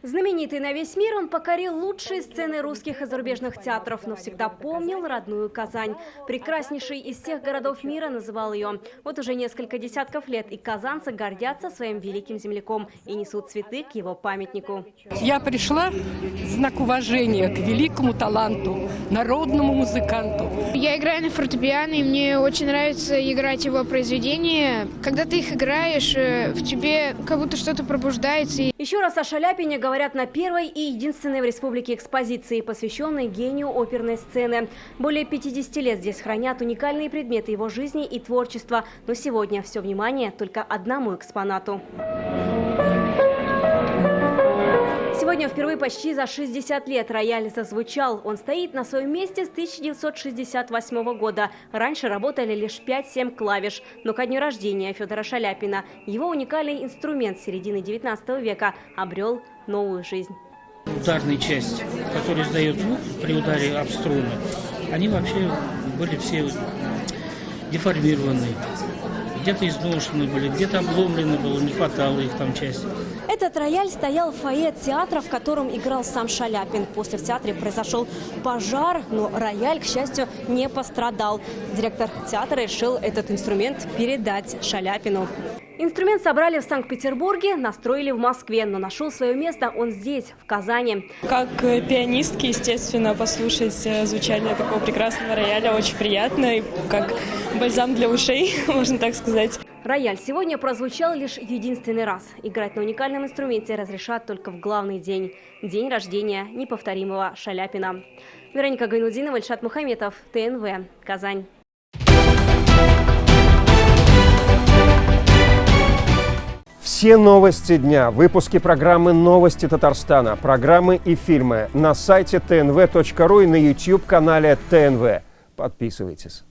Знаменитый на весь мир, он покорил лучшие сцены русских и зарубежных театров, но всегда помнил родную Казань. Прекраснейший из всех городов мира называл ее. Вот уже несколько десятков лет, и казанцы гордятся своим великим земляком и несут цветы к его памятнику. Я пришла в знак уважения к великому таланту, народному музыканту. Я играю на фортепиано, и мне очень нравится играть его произведения. Когда ты их играешь, в тебе как будто что-то пробуждается. Еще раз о Шаляпине говорят на первой и единственной в республике экспозиции, посвященной гению оперной сцены. Более 50 лет здесь хранят уникальные предметы его жизни и творчества. Но сегодня все внимание только одному экспонату. Сегодня впервые почти за 60 лет рояль зазвучал. Он стоит на своем месте с 1968 года. Раньше работали лишь 5-7 клавиш. Но ко дню рождения Федора Шаляпина его уникальный инструмент середины 19 века обрел новую жизнь. Ударная часть, которая издает звук при ударе об струны, они вообще были все деформированы. Где-то изношены были, где-то обломлены было, не хватало их там части. Этот рояль стоял в фойе театра, в котором играл сам Шаляпин. После в театре произошел пожар, но рояль, к счастью, не пострадал. Директор театра решил этот инструмент передать Шаляпину. Инструмент собрали в Санкт-Петербурге, настроили в Москве, но нашел свое место он здесь, в Казани. Как пианистке, естественно, послушать звучание такого прекрасного рояля очень приятно, и как бальзам для ушей, можно так сказать. Рояль сегодня прозвучал лишь единственный раз. Играть на уникальном инструменте разрешат только в главный день – день рождения неповторимого Шаляпина. Вероника Гайнудинова, Ильшат Мухаметов, ТНВ, Казань. Все новости дня, выпуски программы «Новости Татарстана», программы и фильмы на сайте tnv.ru и на YouTube-канале ТНВ. Подписывайтесь.